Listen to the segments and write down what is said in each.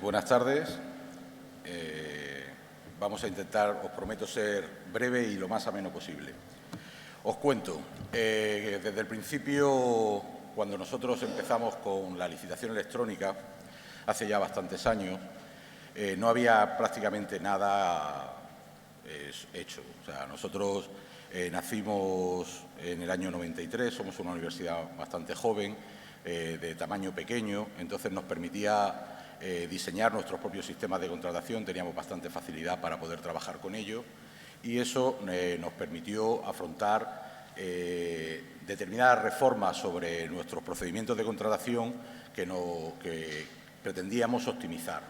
Buenas tardes. Vamos a intentar, os prometo, ser breve y lo más ameno posible. Os cuento, desde el principio, cuando nosotros empezamos con la licitación electrónica, hace ya bastantes años, no había prácticamente nada hecho. O sea, nosotros nacimos en el año 93, somos una universidad bastante joven, de tamaño pequeño, entonces nos permitía diseñar nuestros propios sistemas de contratación, teníamos bastante facilidad para poder trabajar con ello y eso nos permitió afrontar determinadas reformas sobre nuestros procedimientos de contratación que pretendíamos optimizar.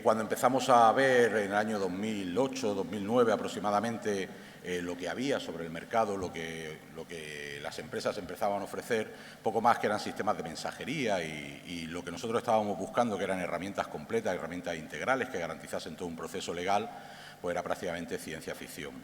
Cuando empezamos a ver en el año 2008, 2009 aproximadamente lo que había sobre el mercado, lo que las empresas empezaban a ofrecer, poco más que eran sistemas de mensajería y lo que nosotros estábamos buscando, que eran herramientas completas, herramientas integrales que garantizasen todo un proceso legal, pues era prácticamente ciencia ficción.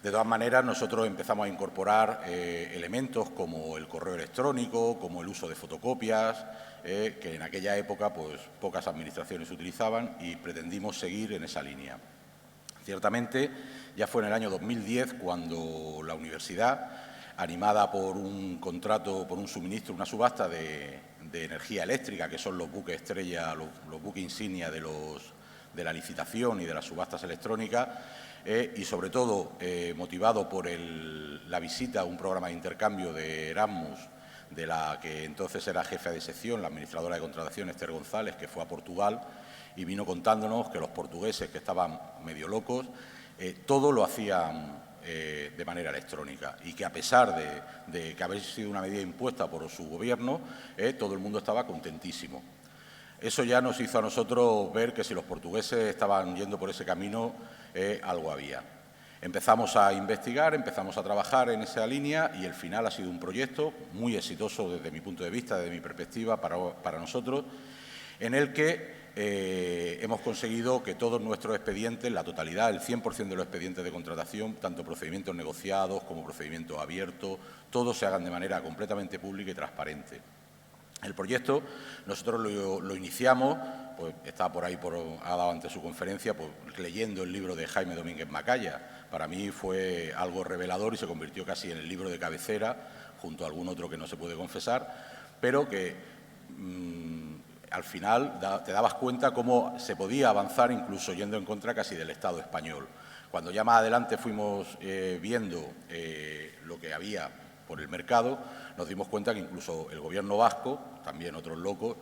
De todas maneras, nosotros empezamos a incorporar elementos como el correo electrónico, como el uso de fotocopias, que en aquella época pues, pocas administraciones utilizaban y pretendimos seguir en esa línea. Ciertamente, ya fue en el año 2010 cuando la universidad, animada por un contrato, por un suministro, una subasta de energía eléctrica, que son los buques estrella, los buques insignia de la licitación y de las subastas electrónicas, y sobre todo motivado por la visita a un programa de intercambio de Erasmus, de la que entonces era jefa de sección, la administradora de contratación Esther González, que fue a Portugal y vino contándonos que los portugueses, que estaban medio locos, todo lo hacían de manera electrónica y que a pesar de que había sido una medida impuesta por su gobierno, todo el mundo estaba contentísimo. Eso ya nos hizo a nosotros ver que si los portugueses estaban yendo por ese camino, algo había. Empezamos a investigar, empezamos a trabajar en esa línea y el final ha sido un proyecto muy exitoso desde mi punto de vista, desde mi perspectiva, para nosotros, en el que hemos conseguido que todos nuestros expedientes, la totalidad, el 100% de los expedientes de contratación, tanto procedimientos negociados como procedimientos abiertos, todos se hagan de manera completamente pública y transparente. El proyecto nosotros lo iniciamos, pues estaba por ahí, ha dado ante su conferencia, pues leyendo el libro de Jaime Domínguez Macaya. Para mí fue algo revelador y se convirtió casi en el libro de cabecera, junto a algún otro que no se puede confesar, pero que al final te dabas cuenta cómo se podía avanzar incluso yendo en contra casi del Estado español. Cuando ya más adelante fuimos viendo lo que había por el mercado, nos dimos cuenta que incluso el gobierno vasco, también otros locos,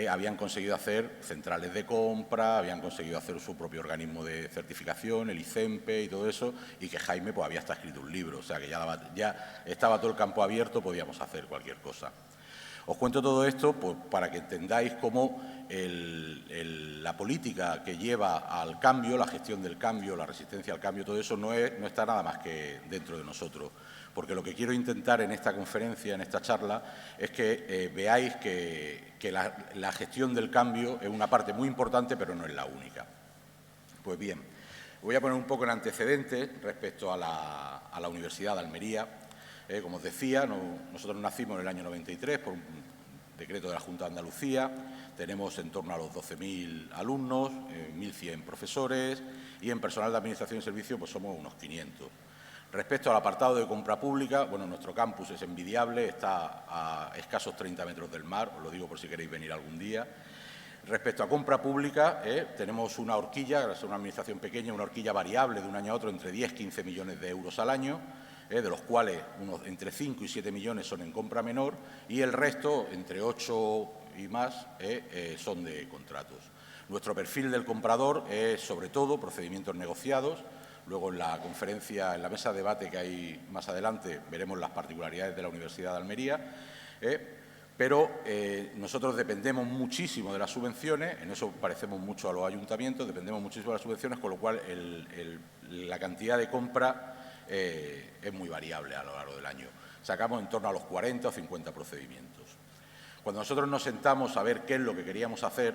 habían conseguido hacer centrales de compra, habían conseguido hacer su propio organismo de certificación, el ICEMPE y todo eso, y que Jaime pues, había hasta escrito un libro, o sea que ya estaba todo el campo abierto, podíamos hacer cualquier cosa. Os cuento todo esto pues, para que entendáis cómo la política que lleva al cambio, la gestión del cambio, la resistencia al cambio, todo eso no está nada más que dentro de nosotros. Porque lo que quiero intentar en esta conferencia, en esta charla, es que veáis que la gestión del cambio es una parte muy importante, pero no es la única. Pues bien, voy a poner un poco en antecedentes respecto a la Universidad de Almería. Como os decía, nosotros nacimos en el año 93 por un decreto de la Junta de Andalucía, tenemos en torno a los 12.000 alumnos, 1.100 profesores y en personal de administración y servicio pues somos unos 500. Respecto al apartado de compra pública, bueno, nuestro campus es envidiable, está a escasos 30 metros del mar, os lo digo por si queréis venir algún día. Respecto a compra pública, tenemos una horquilla, es una administración pequeña, una horquilla variable de un año a otro entre 10 y 15 millones de euros al año, de los cuales entre 5 y 7 millones son en compra menor y el resto, entre 8 y más, son de contratos. Nuestro perfil del comprador es, sobre todo, procedimientos negociados. Luego, en la conferencia, en la mesa de debate que hay más adelante, veremos las particularidades de la Universidad de Almería. Pero nosotros dependemos muchísimo de las subvenciones, en eso parecemos mucho a los ayuntamientos, dependemos muchísimo de las subvenciones, con lo cual la cantidad de compra es muy variable a lo largo del año. Sacamos en torno a los 40 o 50 procedimientos. Cuando nosotros nos sentamos a ver qué es lo que queríamos hacer,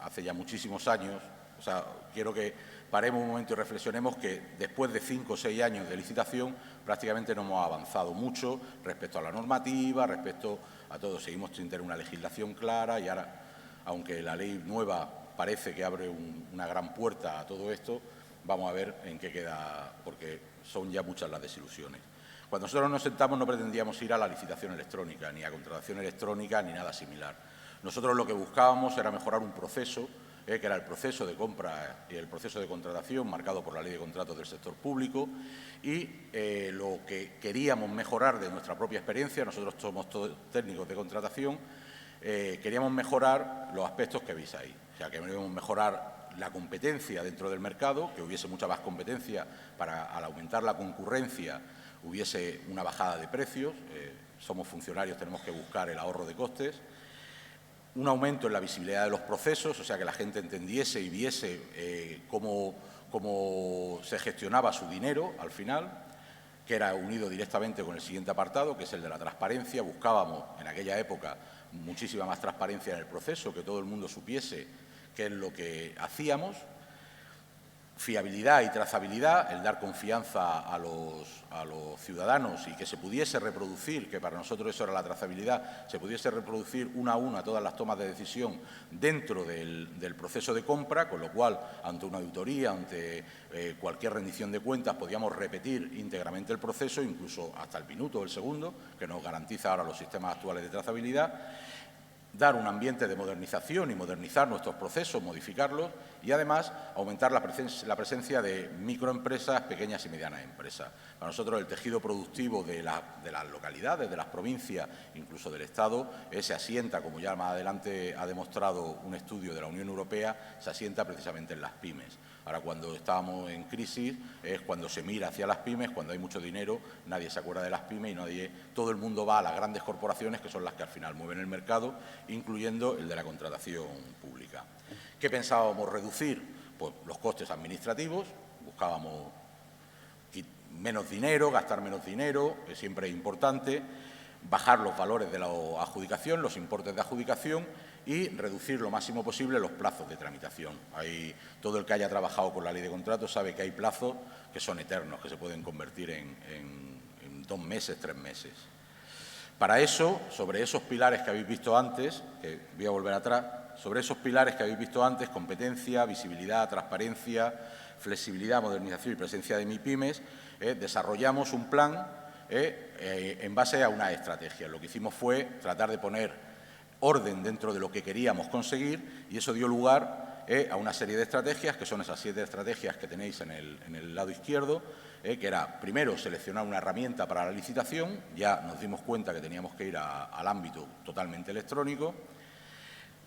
hace ya muchísimos años, o sea, quiero que paremos un momento y reflexionemos que después de 5 o 6 años de licitación prácticamente no hemos avanzado mucho respecto a la normativa, respecto a todo. Seguimos sin tener una legislación clara y ahora aunque la ley nueva parece que abre una gran puerta a todo esto, vamos a ver en qué queda, porque son ya muchas las desilusiones. Cuando nosotros nos sentamos no pretendíamos ir a la licitación electrónica, ni a contratación electrónica, ni nada similar. Nosotros lo que buscábamos era mejorar un proceso, que era el proceso de compra y el proceso de contratación marcado por la Ley de Contratos del Sector Público, y lo que queríamos mejorar de nuestra propia experiencia, nosotros somos todos técnicos de contratación, queríamos mejorar los aspectos que veis ahí. O sea, queríamos mejorar la competencia dentro del mercado, que hubiese mucha más competencia para, al aumentar la concurrencia, hubiese una bajada de precios. Somos funcionarios, tenemos que buscar el ahorro de costes. Un aumento en la visibilidad de los procesos, o sea, que la gente entendiese y viese cómo se gestionaba su dinero al final, que era unido directamente con el siguiente apartado, que es el de la transparencia. Buscábamos en aquella época muchísima más transparencia en el proceso, que todo el mundo supiese qué es lo que hacíamos. Fiabilidad y trazabilidad, el dar confianza a los ciudadanos y que se pudiese reproducir, que para nosotros eso era la trazabilidad, se pudiese reproducir una a una todas las tomas de decisión dentro del proceso de compra, con lo cual, ante una auditoría, ante cualquier rendición de cuentas, podíamos repetir íntegramente el proceso, incluso hasta el minuto o el segundo, que nos garantiza ahora los sistemas actuales de trazabilidad. Dar un ambiente de modernización y modernizar nuestros procesos, modificarlos, y además aumentar la presencia de microempresas, pequeñas y medianas empresas. Para nosotros el tejido productivo de las localidades, de las provincias, incluso del Estado, se asienta, como ya más adelante ha demostrado un estudio de la Unión Europea, se asienta precisamente en las pymes. Ahora, cuando estábamos en crisis, es cuando se mira hacia las pymes, cuando hay mucho dinero, nadie se acuerda de las pymes y todo el mundo va a las grandes corporaciones, que son las que al final mueven el mercado, incluyendo el de la contratación pública. ¿Qué pensábamos reducir? Pues los costes administrativos, buscábamos menos dinero, gastar menos dinero, que siempre es importante, bajar los valores de la adjudicación, los importes de adjudicación, y reducir lo máximo posible los plazos de tramitación. Todo el que haya trabajado con la Ley de Contratos sabe que hay plazos que son eternos, que se pueden convertir en 2 meses, 3 meses. Para eso, sobre esos pilares que habéis visto antes, que voy a volver atrás, sobre esos pilares que habéis visto antes, competencia, visibilidad, transparencia, flexibilidad, modernización y presencia de MIPYMES, desarrollamos un plan en base a una estrategia. Lo que hicimos fue tratar de poner orden dentro de lo que queríamos conseguir, y eso dio lugar a una serie de estrategias, que son esas 7 estrategias que tenéis en el lado izquierdo, que era, primero, seleccionar una herramienta para la licitación. Ya nos dimos cuenta que teníamos que ir al ámbito totalmente electrónico.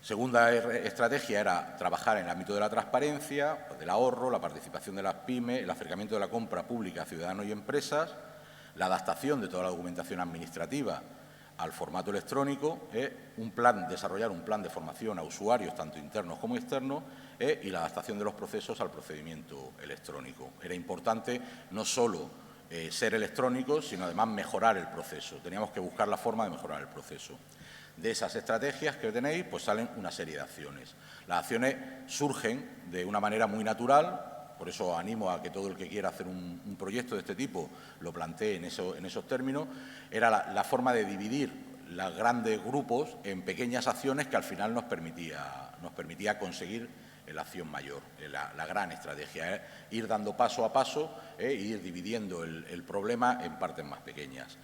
Segunda estrategia era trabajar en el ámbito de la transparencia, del ahorro, la participación de las pymes, el acercamiento de la compra pública a ciudadanos y empresas, la adaptación de toda la documentación administrativa al formato electrónico, desarrollar un plan de formación a usuarios, tanto internos como externos, y la adaptación de los procesos al procedimiento electrónico. Era importante no solo ser electrónicos, sino además mejorar el proceso. Teníamos que buscar la forma de mejorar el proceso. De esas estrategias que tenéis, pues salen una serie de acciones. Las acciones surgen de una manera muy natural. Por eso animo a que todo el que quiera hacer un proyecto de este tipo lo plantee en esos términos. Era la forma de dividir los grandes grupos en pequeñas acciones que al final nos permitía conseguir la acción mayor, la gran estrategia, ir dando paso a paso e ir dividiendo el problema en partes más pequeñas.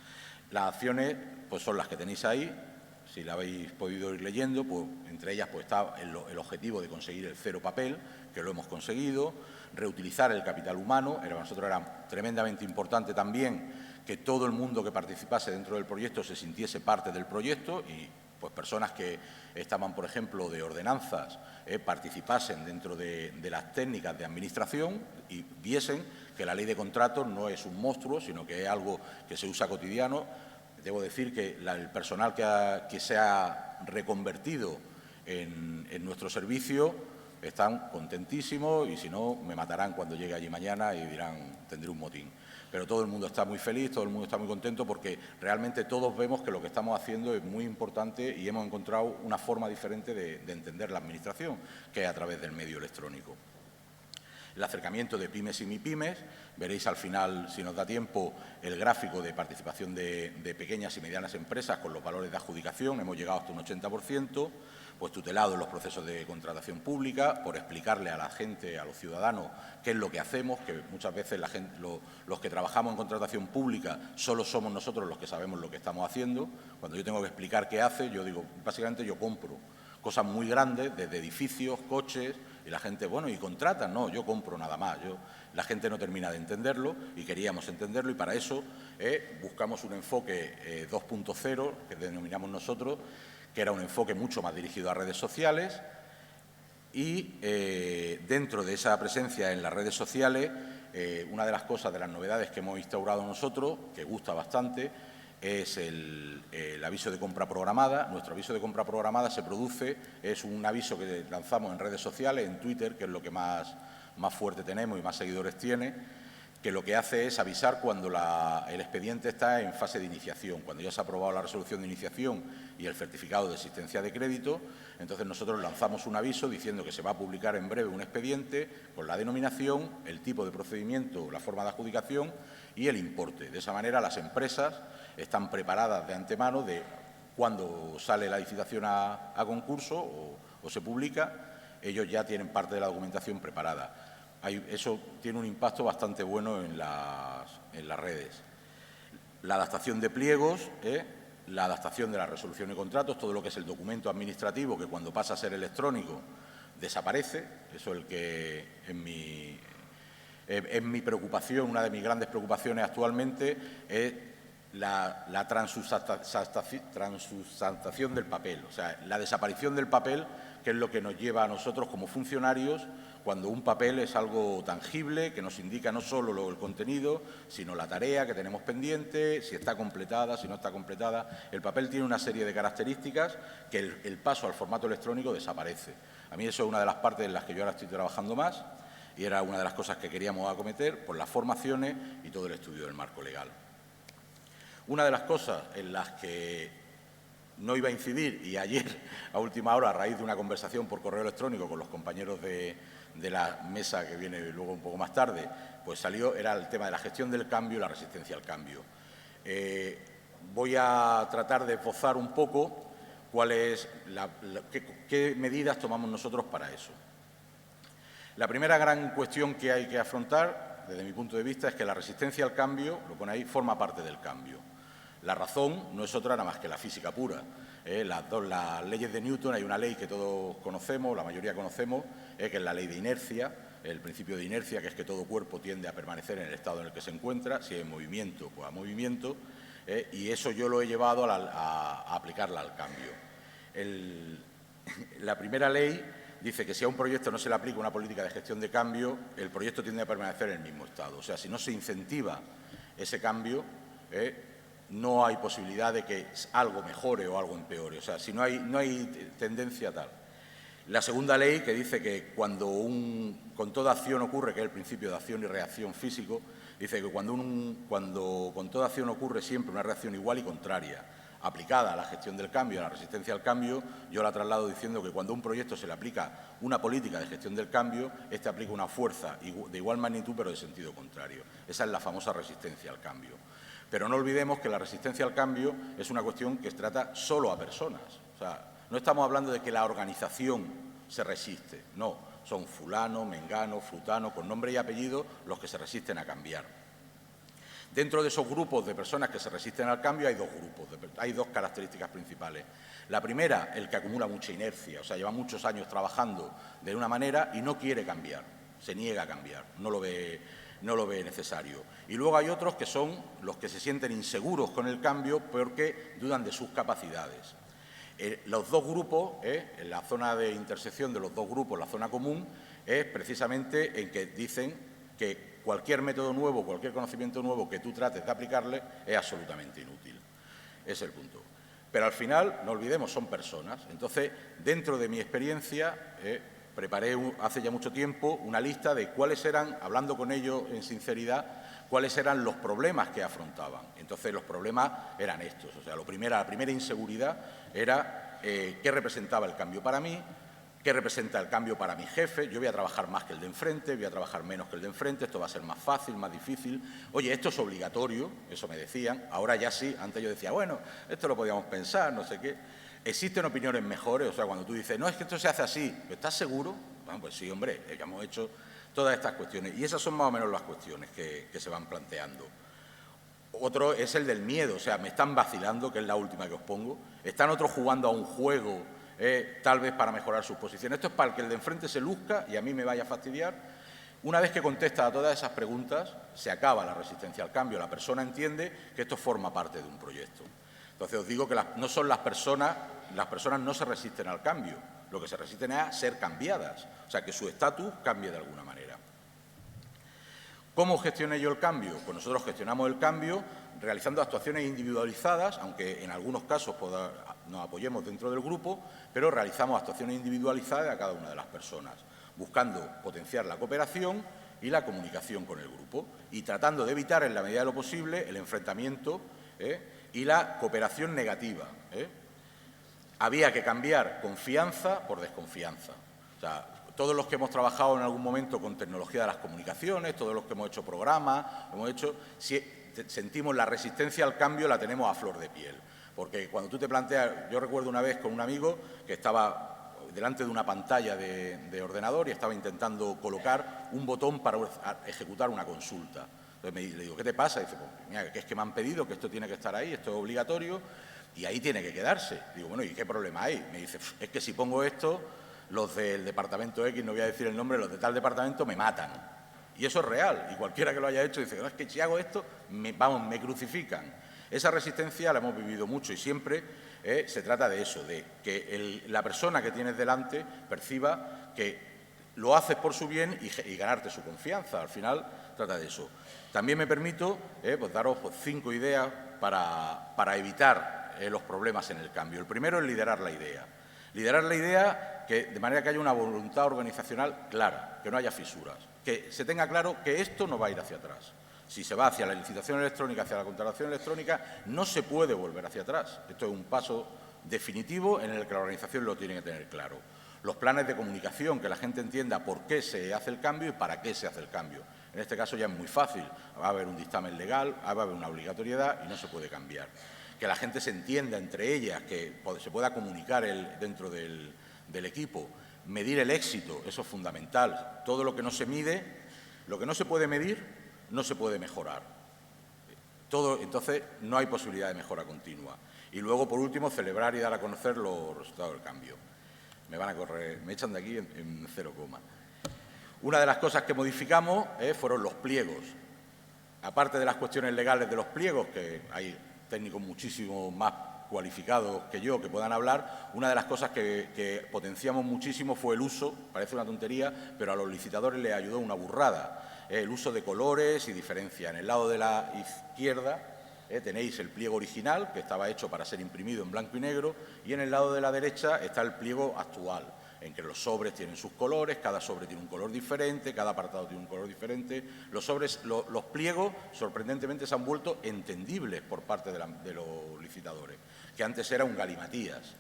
Las acciones pues son las que tenéis ahí. Si la habéis podido ir leyendo, pues entre ellas pues, está el objetivo de conseguir el 0 papel, que lo hemos conseguido, reutilizar el capital humano. Para nosotros era tremendamente importante también que todo el mundo que participase dentro del proyecto se sintiese parte del proyecto, y pues personas que estaban, por ejemplo, de ordenanzas, participasen dentro de las técnicas de administración y viesen que la Ley de Contratos no es un monstruo, sino que es algo que se usa cotidiano. Debo decir que el personal que se ha reconvertido en nuestro servicio están contentísimos, y si no, me matarán cuando llegue allí mañana y dirán, tendré un motín. Pero todo el mundo está muy feliz, todo el mundo está muy contento, porque realmente todos vemos que lo que estamos haciendo es muy importante y hemos encontrado una forma diferente de entender la administración, que es a través del medio electrónico. el acercamiento de pymes y mipymes. Veréis al final, si nos da tiempo, el gráfico de participación de pequeñas y medianas empresas con los valores de adjudicación. Hemos llegado hasta un 80%, pues tutelado en los procesos de contratación pública, por explicarle a la gente, a los ciudadanos, qué es lo que hacemos, que muchas veces los que trabajamos en contratación pública solo somos nosotros los que sabemos lo que estamos haciendo. Cuando yo tengo que explicar qué hace, yo digo, básicamente yo compro cosas muy grandes, desde edificios, coches, y la gente, bueno, ¿y contratan? No, yo compro nada más. La gente no termina de entenderlo y queríamos entenderlo, y para eso buscamos un enfoque 2.0, que denominamos nosotros, que era un enfoque mucho más dirigido a redes sociales, y dentro de esa presencia en las redes sociales, una de las cosas, de las novedades que hemos instaurado nosotros, que gusta bastante, es el aviso de compra programada. Nuestro aviso de compra programada es un aviso que lanzamos en redes sociales, en Twitter, que es lo que más fuerte tenemos y más seguidores tiene, que lo que hace es avisar cuando el expediente está en fase de iniciación, cuando ya se ha aprobado la resolución de iniciación y el certificado de existencia de crédito. Entonces nosotros lanzamos un aviso diciendo que se va a publicar en breve un expediente con la denominación, el tipo de procedimiento, la forma de adjudicación y el importe. De esa manera las empresas están preparadas de antemano de cuando sale la licitación a concurso o se publica, ellos ya tienen parte de la documentación preparada. Eso tiene un impacto bastante bueno en las redes. La adaptación de pliegos, la adaptación de la resolución de contratos, todo lo que es el documento administrativo, que cuando pasa a ser electrónico desaparece. Eso es el que es mi preocupación, una de mis grandes preocupaciones actualmente, es la transustantación del papel, o sea, la desaparición del papel, que es lo que nos lleva a nosotros como funcionarios, cuando un papel es algo tangible, que nos indica no solo el contenido, sino la tarea que tenemos pendiente, si está completada, si no está completada. El papel tiene una serie de características que el paso al formato electrónico desaparece. A mí eso es una de las partes en las que yo ahora estoy trabajando más y era una de las cosas que queríamos acometer por las formaciones y todo el estudio del marco legal. Una de las cosas en las que no iba a incidir, y ayer a última hora, a raíz de una conversación por correo electrónico con los compañeros de la mesa que viene luego un poco más tarde, pues salió, era el tema de la gestión del cambio y la resistencia al cambio. Voy a tratar de esbozar un poco qué medidas tomamos nosotros para eso. La primera gran cuestión que hay que afrontar, desde mi punto de vista, es que la resistencia al cambio, lo pone ahí, forma parte del cambio. La razón no es otra nada más que la física pura. Las leyes de Newton, hay una ley que todos conocemos, la mayoría conocemos, que es la ley de inercia, el principio de inercia, que es que todo cuerpo tiende a permanecer en el estado en el que se encuentra, si hay movimiento, pues a movimiento, y eso yo lo he llevado a aplicarla al cambio. La primera ley dice que si a un proyecto no se le aplica una política de gestión de cambio, el proyecto tiende a permanecer en el mismo estado. O sea, si no se incentiva ese cambio, no hay posibilidad de que algo mejore o algo empeore. O sea, si no hay tendencia tal. La segunda ley, que dice que cuando con toda acción ocurre, que es el principio de acción y reacción físico, dice que cuando con toda acción ocurre siempre una reacción igual y contraria, aplicada a la gestión del cambio, a la resistencia al cambio, yo la traslado diciendo que cuando a un proyecto se le aplica una política de gestión del cambio, este aplica una fuerza de igual magnitud pero de sentido contrario. Esa es la famosa resistencia al cambio. Pero no olvidemos que la resistencia al cambio es una cuestión que trata solo a personas. O sea, no estamos hablando de que la organización se resiste, no, son fulano, mengano, frutano, con nombre y apellido, los que se resisten a cambiar. Dentro de esos grupos de personas que se resisten al cambio hay dos características principales. La primera, el que acumula mucha inercia, o sea, lleva muchos años trabajando de una manera y no quiere cambiar, se niega a cambiar, no lo ve necesario. Y luego hay otros que son los que se sienten inseguros con el cambio porque dudan de sus capacidades. Los dos grupos, en la zona de intersección de los dos grupos, la zona común, es precisamente en que dicen que cualquier método nuevo, cualquier conocimiento nuevo que tú trates de aplicarle es absolutamente inútil. Ese es el punto. Pero al final, no olvidemos, son personas. Entonces, dentro de mi experiencia, preparé hace ya mucho tiempo una lista de cuáles eran, hablando con ellos en sinceridad, cuáles eran los problemas que afrontaban. Entonces, los problemas eran estos. O sea, la primera inseguridad era qué representaba el cambio para mí, ¿Qué representa el cambio para mi jefe? Yo voy a trabajar más que el de enfrente, voy a trabajar menos que el de enfrente, esto va a ser más fácil, más difícil. Oye, esto es obligatorio, eso me decían, ahora ya sí, antes yo decía, bueno, esto lo podíamos pensar, no sé qué. ¿Existen opiniones mejores? O sea, cuando tú dices, no, es que esto se hace así, ¿estás seguro? Bueno, pues sí, hombre, ya hemos hecho todas estas cuestiones. Y esas son más o menos las cuestiones que se van planteando. Otro es el del miedo, o sea, me están vacilando, que es la última que os pongo. Están otros jugando a un juego, tal vez para mejorar sus posiciones. Esto es para que el de enfrente se luzca y a mí me vaya a fastidiar. Una vez que contesta a todas esas preguntas, se acaba la resistencia al cambio. La persona entiende que esto forma parte de un proyecto. Entonces os digo que no son las personas no se resisten al cambio, lo que se resisten es a ser cambiadas, o sea, que su estatus cambie de alguna manera. ¿Cómo gestioné yo el cambio? Pues nosotros gestionamos el cambio realizando actuaciones individualizadas, aunque en algunos casos nos apoyemos dentro del grupo, pero realizamos actuaciones individualizadas a cada una de las personas, buscando potenciar la cooperación y la comunicación con el grupo y tratando de evitar en la medida de lo posible el enfrentamiento y la cooperación negativa. Había que cambiar confianza por desconfianza. O sea, todos los que hemos trabajado en algún momento con tecnología de las comunicaciones, todos los que hemos hecho programas, si sentimos la resistencia al cambio, la tenemos a flor de piel. Porque cuando tú te planteas, yo recuerdo una vez con un amigo que estaba delante de una pantalla de ordenador y estaba intentando colocar un botón para ejecutar una consulta. Entonces le digo, ¿qué te pasa? Y dice, pues, mira, que es que me han pedido que esto tiene que estar ahí, esto es obligatorio y ahí tiene que quedarse. Digo, bueno, ¿y qué problema hay? Me dice, es que si pongo esto, los del departamento X, no voy a decir el nombre, los de tal departamento me matan. Y eso es real, y cualquiera que lo haya hecho dice, no, es que si hago esto, me crucifican. Esa resistencia la hemos vivido mucho y siempre se trata de eso, de que la persona que tienes delante perciba que lo haces por su bien y ganarte su confianza. Al final trata de eso. También me permito pues daros 5 ideas para evitar los problemas en el cambio. El primero es liderar la idea. Liderar la idea de manera que haya una voluntad organizacional clara, que no haya fisuras, que se tenga claro que esto no va a ir hacia atrás. Si se va hacia la licitación electrónica, hacia la contratación electrónica, no se puede volver hacia atrás. Esto es un paso definitivo en el que la organización lo tiene que tener claro. Los planes de comunicación, que la gente entienda por qué se hace el cambio y para qué se hace el cambio. En este caso ya es muy fácil. Va a haber un dictamen legal, va a haber una obligatoriedad y no se puede cambiar. Que la gente se entienda entre ellas, que se pueda comunicar dentro del equipo. Medir el éxito, eso es fundamental. Todo lo que no se mide, lo que no se puede medir, no se puede mejorar. Entonces, no hay posibilidad de mejora continua. Y luego, por último, celebrar y dar a conocer los resultados del cambio. Me van a correr, me echan de aquí en 0, Una de las cosas que modificamos fueron los pliegos. Aparte de las cuestiones legales de los pliegos, que hay técnicos muchísimo más cualificados que yo que puedan hablar, una de las cosas que potenciamos muchísimo fue el uso, parece una tontería, pero a los licitadores les ayudó una burrada, el uso de colores y diferencia. En el lado de la izquierda tenéis el pliego original, que estaba hecho para ser imprimido en blanco y negro, y en el lado de la derecha está el pliego actual, en que los sobres tienen sus colores, cada sobre tiene un color diferente, cada apartado tiene un color diferente. Los pliegos, sorprendentemente, se han vuelto entendibles por parte de los licitadores, que antes era un galimatías.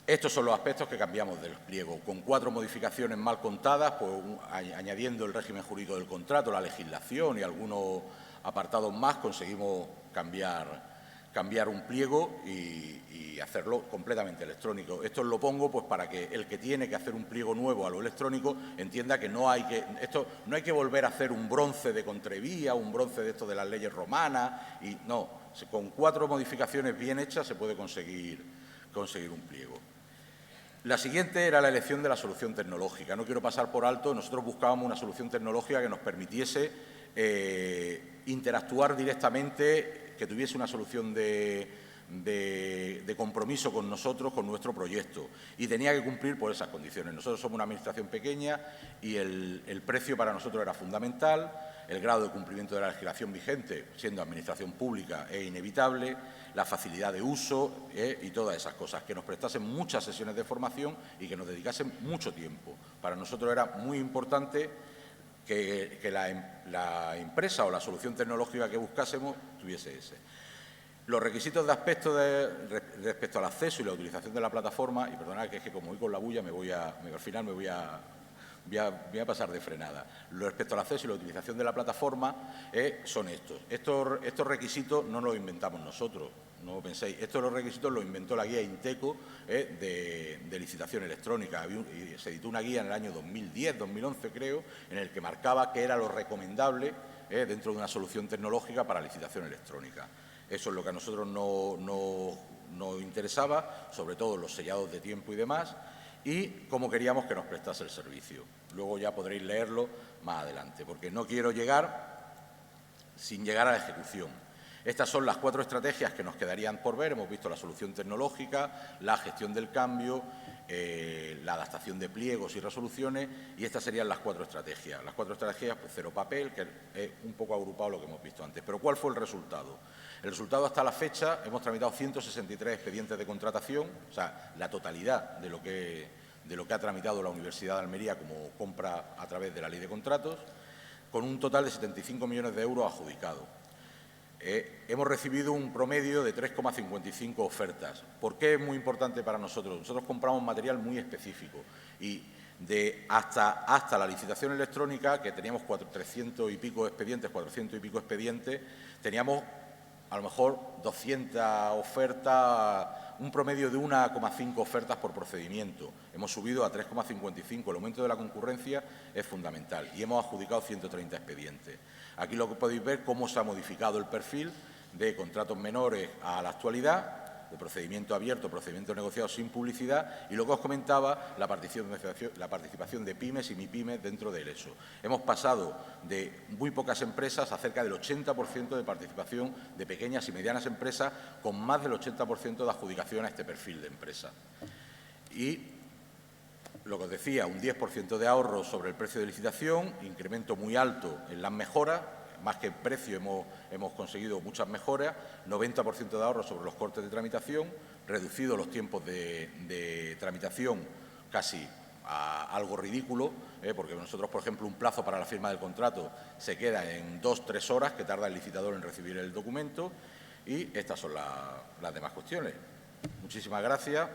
Estos son los aspectos que cambiamos del pliego, con 4 modificaciones mal contadas, pues, añadiendo el régimen jurídico del contrato, la legislación y algunos apartados más, conseguimos cambiar un pliego y hacerlo completamente electrónico. Esto lo pongo pues para que el que tiene que hacer un pliego nuevo a lo electrónico entienda que no hay que volver a hacer un bronce de Contrevía, un bronce de esto de las leyes romanas, y no, con 4 modificaciones bien hechas se puede conseguir un pliego. La siguiente era la elección de la solución tecnológica. No quiero pasar por alto, nosotros buscábamos una solución tecnológica que nos permitiese interactuar directamente, que tuviese una solución de compromiso con nosotros, con nuestro proyecto, y tenía que cumplir por esas condiciones. Nosotros somos una administración pequeña y el precio para nosotros era fundamental, el grado de cumplimiento de la legislación vigente, siendo administración pública, es inevitable, la facilidad de uso y todas esas cosas, que nos prestasen muchas sesiones de formación y que nos dedicasen mucho tiempo. Para nosotros era muy importante que la empresa o la solución tecnológica que buscásemos tuviese ese. Los requisitos respecto al acceso y la utilización de la plataforma, y perdonad que es que como voy con la bulla al final me voy a pasar de frenada. Respecto al acceso y la utilización de la plataforma son estos. Estos requisitos no los inventamos nosotros, no penséis. Estos requisitos los inventó la guía Inteco de licitación electrónica. Se editó una guía en el año 2010, 2011 creo, en el que marcaba qué era lo recomendable dentro de una solución tecnológica para licitación electrónica. Eso es lo que a nosotros nos interesaba, sobre todo los sellados de tiempo y demás, y cómo queríamos que nos prestase el servicio. Luego ya podréis leerlo más adelante, porque no quiero llegar sin llegar a la ejecución. Estas son las 4 estrategias que nos quedarían por ver. Hemos visto la solución tecnológica, la gestión del cambio, la adaptación de pliegos y resoluciones, y estas serían las 4 estrategias. Las 4 estrategias, pues cero papel, que es un poco agrupado lo que hemos visto antes. Pero ¿cuál fue el resultado? El resultado hasta la fecha, hemos tramitado 163 expedientes de contratación, o sea, la totalidad de lo que ha tramitado la Universidad de Almería como compra a través de la Ley de Contratos, con un total de 75 millones de euros adjudicados. Hemos recibido un promedio de 3,55 ofertas. ¿Por qué es muy importante para nosotros? Nosotros compramos material muy específico y hasta la licitación electrónica, que teníamos 300 y pico expedientes, 400 y pico expedientes, teníamos a lo mejor 200 ofertas, un promedio de 1,5 ofertas por procedimiento. Hemos subido a 3,55. El aumento de la concurrencia es fundamental y hemos adjudicado 130 expedientes. Aquí lo que podéis ver cómo se ha modificado el perfil de contratos menores a la actualidad, de procedimiento abierto, procedimiento negociado sin publicidad, y lo que os comentaba, la participación de pymes y MIPYMES dentro del ESO. Hemos pasado de muy pocas empresas a cerca del 80% de participación de pequeñas y medianas empresas, con más del 80% de adjudicación a este perfil de empresa. Y lo que os decía, un 10% de ahorro sobre el precio de licitación, incremento muy alto en las mejoras. Más que en precio hemos conseguido muchas mejoras, 90% de ahorro sobre los costes de tramitación, reducido los tiempos de tramitación casi a algo ridículo, porque nosotros, por ejemplo, un plazo para la firma del contrato se queda en 2-3 horas que tarda el licitador en recibir el documento, y estas son las demás cuestiones. Muchísimas gracias.